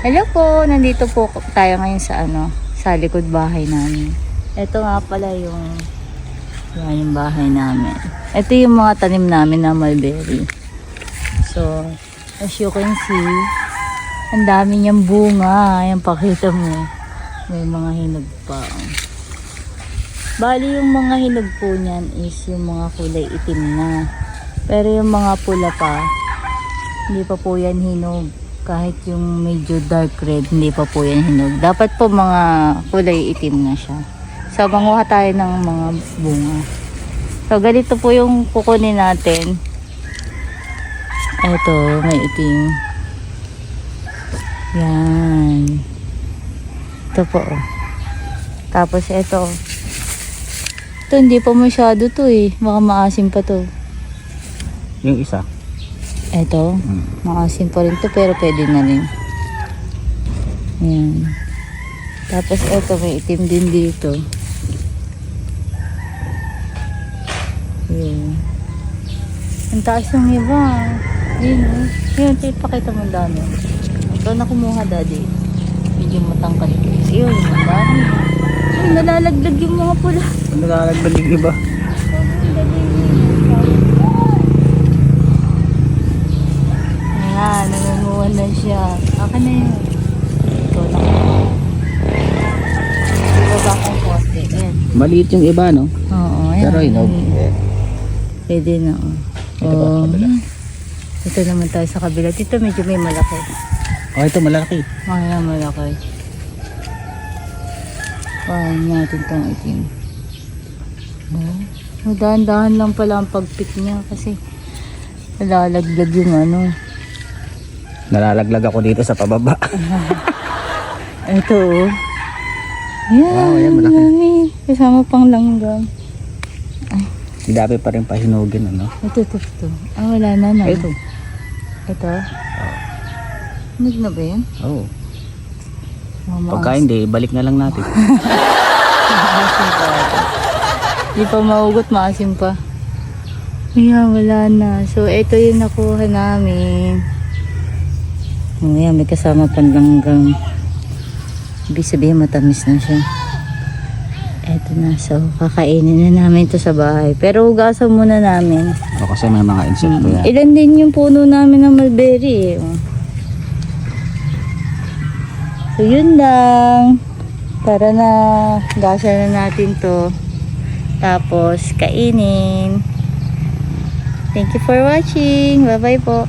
Hello po, nandito po tayo ngayon sa likod bahay namin. Ito nga pala yung bahay namin. Ito yung mga tanim namin na mulberry. So, as you can see, ang dami niyang bunga. Ayan, pakita mo. May mga hinog pa. Bali, yung mga hinog po niyan is yung mga kulay itim na. Pero yung mga pula pa, hindi pa po yan hinog. Kahit yung medyo dark red, hindi pa po yan hinog. Dapat po mga kulay itim na siya. So, manguha tayo ng mga bunga. So, ganito po yung kukunin natin. Ito, may itim. Yan. Ito po. Tapos ito. Ito, hindi pa masyado to eh. Baka maasim pa to. Yung isa. Ito, maasim pa rin to pero pwede na rin. Ayan. Tapos ito, may itim din dito. Ayan. Ang taas ng iba. Ayan, yun, pakita mo dami. Ito na kumuha, daddy. Medyo matangkad ko. Ayun, ang dami. Ay, nalalaglag yung mga pula. Nalalagdag yung iba. Ayan, nangunguha na siya. Akin na yun. Ito na. Ibaba kong poste. Ayan. Maliit yung iba, no? Oo, ayan. Pero hinog. Pwede na. Ito ba, kabila? Ito naman tayo sa kabila. Dito medyo may malaki. Oh, ito malaki. Ayan, malaki. Paano natin itong itim. Dahan-dahan lang pala ang pagpick niya kasi nalalaglag yung Nalalaglag ako dito sa pababa. Ito oh. Yan, Wow, ayan, malaki. dami. Kasama pang langgam. Dami pa rin pahinugin, ano? Ito. Ah, wala na na. Ito. Ito? Hinog na ba yan? Oo. Oh, Pagka hindi, balik na lang natin. maasim pa ito. Di pa maugot, maasim pa. Ayan, wala na. So, ito yung nakuha namin. Ayan, may kasama panlanggam. Ibig sabihin, matamis na siya. Eto na. So, kakainin na namin ito sa bahay. Pero hugasan muna namin. O, kasi may mga insekto yan. Ilan din yung puno namin ng mulberry eh. So, yun lang. Tara na. Gasan na natin to. Tapos, kainin. Thank you for watching. Bye-bye po.